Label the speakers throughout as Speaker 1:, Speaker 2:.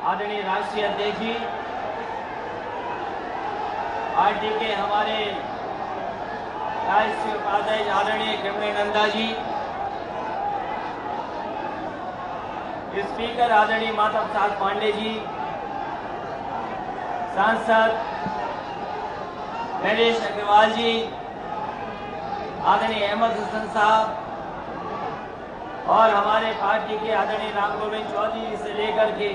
Speaker 1: आदरणीय राष्ट्रीय अध्यक्ष जी, पार्टी के हमारे राष्ट्रीय उपाध्यक्ष आदरणीय खिमरे नंदा जी, स्पीकर आदरणीय माता प्रसाद पांडे जी, सांसद नरेश अग्रवाल जी, आदरणीय अहमद हसन साहब और हमारे पार्टी के आदरणीय राम गोविंद चौधरी से लेकर के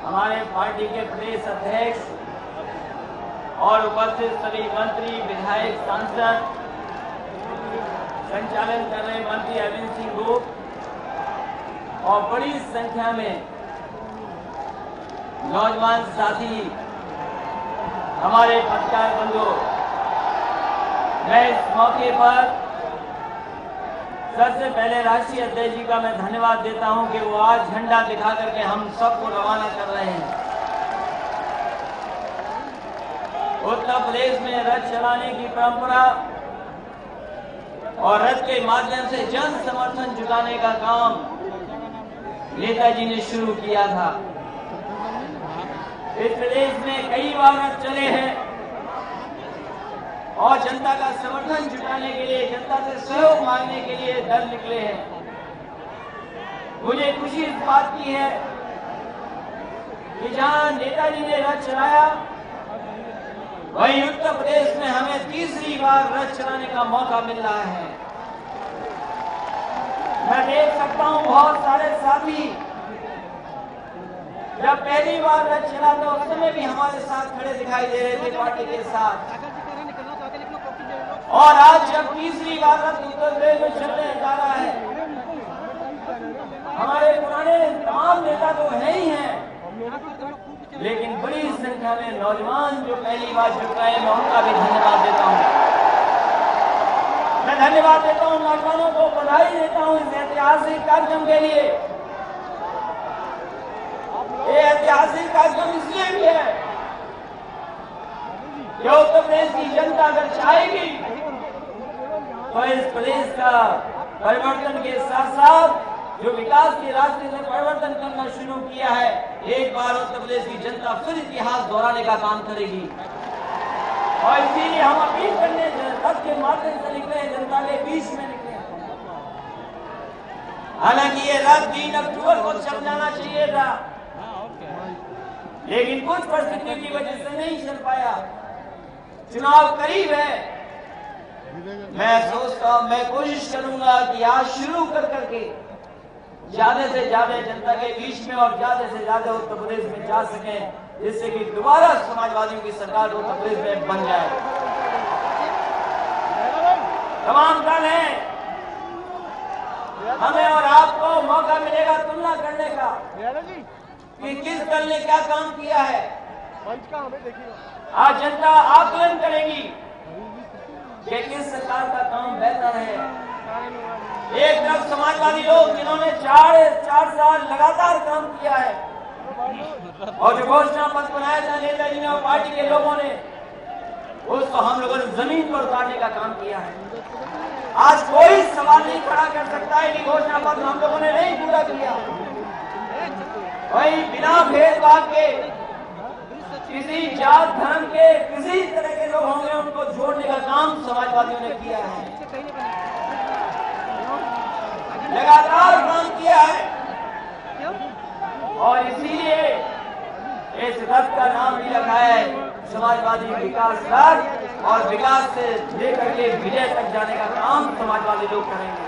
Speaker 1: हमारे पार्टी के प्रदेश अध्यक्ष और उपस्थित सभी मंत्री, विधायक, सांसद, संचालन कर रहे मंत्री अरविंद सिंह गोप और बड़ी संख्या में नौजवान साथी, हमारे पत्रकार बंधु, मैं इस मौके पर सबसे पहले राष्ट्रीय अध्यक्ष जी का मैं धन्यवाद देता हूं कि वो आज झंडा दिखा करके हम सबको रवाना कर रहे हैं। उत्तर प्रदेश में रथ चलाने की परंपरा और रथ के माध्यम से जन समर्थन जुटाने का काम नेताजी ने शुरू किया था। इस प्रदेश में कई बार रथ चले हैं और जनता का समर्थन जुटाने के लिए, जनता से सहयोग मांगने के लिए दल निकले हैं। मुझे खुशी इस बात की है कि जहां नेताजी ने रथ चलाया, वहीं उत्तर प्रदेश में हमें तीसरी बार रथ चलाने का मौका मिल रहा है। मैं देख सकता हूं बहुत सारे साथी जब पहली बार रथ चला तो उस समय भी हमारे साथ खड़े दिखाई दे रहे थे पार्टी के साथ, और आज जब तीसरी बार रथ उत्तर प्रदेश में चलने जा रहा है, हमारे पुराने तमाम नेता तो है ही हैं, लेकिन बड़ी संख्या में नौजवान जो पहली बार जुट रहे हैं, मैं उनका भी धन्यवाद देता हूं। मैं धन्यवाद देता हूं नौजवानों को, बधाई देता हूं इस ऐतिहासिक कार्यक्रम के लिए। ये ऐतिहासिक कार्यक्रम इसलिए भी है कि उत्तर प्रदेश की जनता अगर चाहेगी तो इस प्रदेश का परिवर्तन के साथ साथ जो विकास के रास्ते से परिवर्तन करना शुरू किया है, एक बार उत्तर प्रदेश की जनता फिर इतिहास दोहराने का काम करेगी। और इसीलिए हम अपील करने रथ के माध्यम से निकले, जनता के बीच में निकले। हालांकि ये रथ 3 अक्टूबर को चल जाना चाहिए था, लेकिन कुछ परिस्थितियों की वजह से नहीं चल पाया। चुनाव करीब है, मैं सोचता हूं, मैं कोशिश करूंगा कि आज शुरू कर करके ज्यादा से ज्यादा जनता के बीच में और ज्यादा से ज्यादा उत्तर प्रदेश में जा सके, जिससे कि दोबारा समाजवादियों की सरकार उत्तर प्रदेश में बन जाए। तमाम दल हैं, हमें और आपको मौका मिलेगा तुलना करने का कि किस दल ने क्या काम किया है। आज जनता आकलन करेगी कि किस सरकार का काम बेहतर है। एक तरफ समाजवादी लोग जिन्होंने 4 साल लगातार काम किया है और जो घोषणा पत्र बनाया था नेताजी ने और पार्टी के लोगों ने, उसको हम लोगों ने जमीन पर उतारने का काम किया है। आज कोई सवाल नहीं खड़ा कर सकता है कि घोषणा पत्र हम लोगों ने नहीं पूरा किया। वही बिना भेदभाव के, किसी जात धर्म के किसी तरह के लोग होंगे, उनको जोड़ने का काम समाजवादियों ने किया है, लगातार काम किया है। और इसीलिए इस रथ का नाम भी रखा है समाजवादी विकास रथ, और विकास से लेकर के विजय तक जाने का काम समाजवादी लोग करेंगे।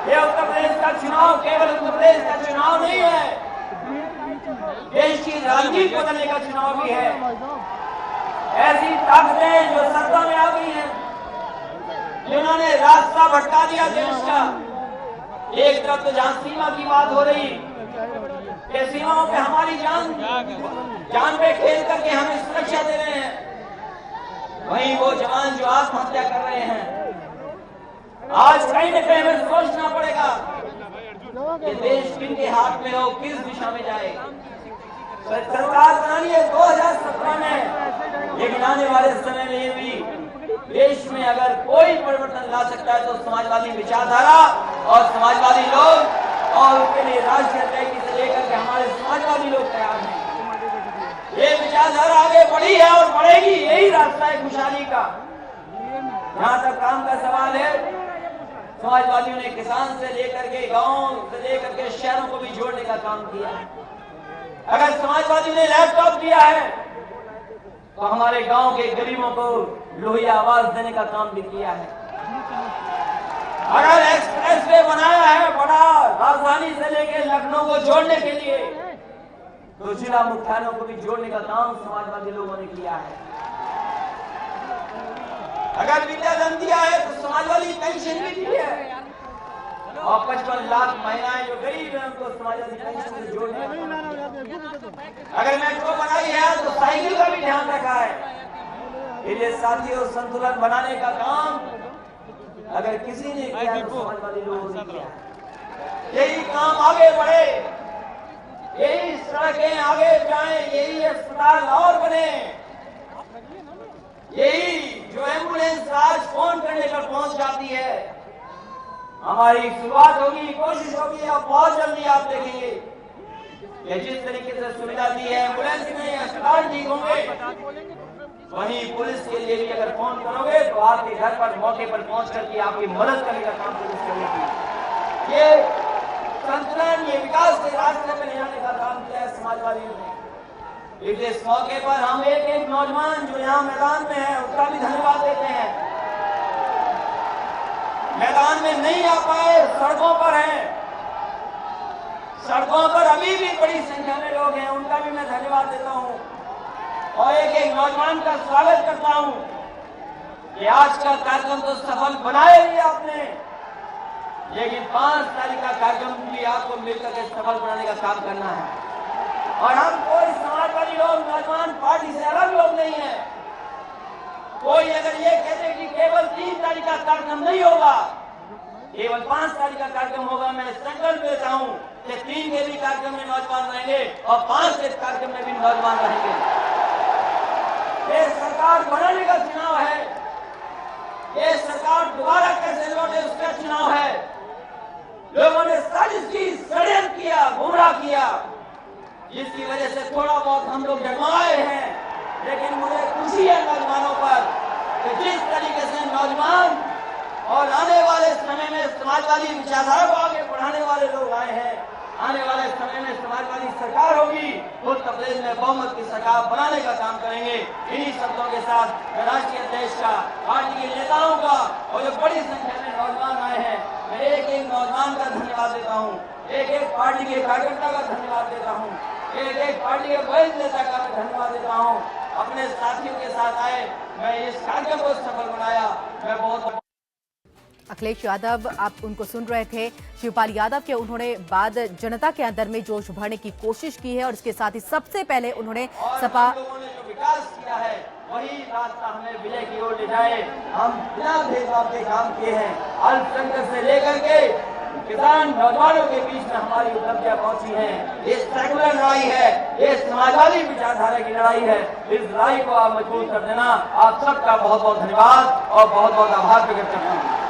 Speaker 1: ये उत्तर प्रदेश का चुनाव केवल उत्तर प्रदेश का चुनाव नहीं है, देश की राजनीति बदलने का चुनाव भी है। ऐसी ताकतें जो सत्ता में आ गई हैं, जिन्होंने रास्ता भटका दिया देश का। एक तरफ तो जहां सीमा की बात हो रही कि सीमाओं पे हमारी जान पे खेल करके हमें सुरक्षा दे रहे हैं, वहीं वो जवान जो आत्महत्या कर रहे हैं। आज कहीं न कहीं हमें सोचना पड़ेगा कि देश किनके हाथ में हो, किस दिशा में जाए। सरकार बनानी है 2017 में, लेकिन आने वाले समय में ये भी देश में अगर कोई परिवर्तन ला सकता है तो समाजवादी विचारधारा और समाजवादी लोग, और उसके लिए राष्ट्रीय विचारधारा आगे बढ़ी है और बढ़ेगी, यही रास्ता है खुशहाली का। जहां तक काम का सवाल है, समाजवादियों ने किसान से लेकर के गांव से लेकर के शहरों को भी जोड़ने का काम किया है। अगर समाजवादियों ने लैपटॉप दिया है तो हमारे गांव के गरीबों को लोही आवाज देने का काम भी किया है। अगर एक्सप्रेस वे बनाया है बड़ा राजधानी से लेकर लखनऊ को जोड़ने के लिए, तो जिला मुख्यालयों को भी जोड़ने का काम समाजवादी लोगों ने किया है। अगर विद्याधन दिया है तो समाजवादी पेंशन भी दी है और 55 लाख महिलाएं जो गरीब हैं उनको समाजवादी पेंशन से जोड़ने का काम। अगर मेट्रो बनाई है तो साइकिल का भी ध्यान रखा है। ये साथियों संतुलन बनाने का काम अगर किसी ने किया तो समाजवादी लोगों ने किया। यही काम आगे बढ़े, यही सड़कें आगे जाएं, यही अस्पताल और बने, यही जो एम्बुलेंस आज फोन करने पर पहुंच जाती है, हमारी शुरुआत होगी, कोशिश होगी। अब बहुत जल्दी आप देखेंगे कि जिस तरीके से सुविधा दी है एम्बुलेंस में, अस्पताल ठीक होंगे। वहीं पुलिस के लिए भी अगर फोन करोगे तो आपके घर पर मौके पर पहुंच करके आपकी मदद करने का काम पुलिस करेगी। ये संतुलन, ये विकास के रास्ते पर ले जाने का काम किया है समाजवादियों ने। इस मौके पर हम एक नौजवान जो यहाँ मैदान में है उसका भी धन्यवाद देते हैं। मैदान में नहीं आ पाए, सड़कों पर हैं, सड़कों पर अभी भी बड़ी संख्या में लोग हैं, उनका भी मैं धन्यवाद देता हूँ और एक नौजवान का स्वागत करता हूँ कि आज का कार्यक्रम तो सफल बनाया ही आपने, लेकिन 5 तारीख का कार्यक्रम भी आपको मिलकर के सफल बनाने का काम करना है। और हम कोई समाजवादी लोग, नौजवान पार्टी से अलग लोग नहीं है। कोई अगर ये कहते कि केवल 3 तारीख का कार्यक्रम नहीं होगा, केवल 5 तारीख का कार्यक्रम होगा, मैं संकल्प लेता हूं कि 3 के भी कार्यक्रम में नौजवान रहेंगे और 5 के कार्यक्रम में भी नौजवान रहेंगे। ये सरकार बनाने का चुनाव है, ये सरकार दोबारा कैसे लौटे उसका चुनाव है। लोगों ने साजिश की, षड्यंत्र किया, गुमराह किया, जिसकी वजह से थोड़ा बहुत हम लोग डगमगाए हैं। लेकिन मुझे खुशी है नौजवानों पर कि जिस तरीके से नौजवान और आने वाले समय में समाजवादी विचारधारा को आगे बढ़ाने वाले लोग आए हैं। आने वाले समय में समाजवादी सरकार होगी, उत्तर प्रदेश में बहुमत की सरकार बनाने का काम करेंगे। इन्हीं शब्दों के साथ राष्ट्रीय अध्यक्ष का, पार्टी के नेताओं का और जो बड़ी संख्या में नौजवान आए हैं, मैं एक नौजवान का धन्यवाद देता हूँ, एक पार्टी के कार्यकर्ता का धन्यवाद देता हूँ, एक पार्टी के वरिष्ठ नेता का मैं धन्यवाद देता हूँ। अपने साथियों के साथ आए, मैं इस कार्यक्रम को सफल बनाया, मैं बहुत।
Speaker 2: अखिलेश यादव, आप उनको सुन रहे थे, शिवपाल यादव के उन्होंने बाद जनता के अंदर में जोश भरने की कोशिश की है और इसके साथ ही सबसे पहले उन्होंने सपा
Speaker 1: लोगों ने जो विकास किया है वही रास्ता हमें विजय की ओर ले जाए। हम बिना भेदभाव के काम किए हैं, अल्पसंख्यक से लेकर के किसान नौजवानों के बीच में हमारी उपलब्धियां पहुंची हैं। ये सेकुलर लड़ाई है, ये समाजवादी विचारधारा की लड़ाई है। इस लड़ाई को आप मजबूत कर देना। आप सबका बहुत बहुत धन्यवाद और बहुत बहुत आभार प्रकट करता हूँ।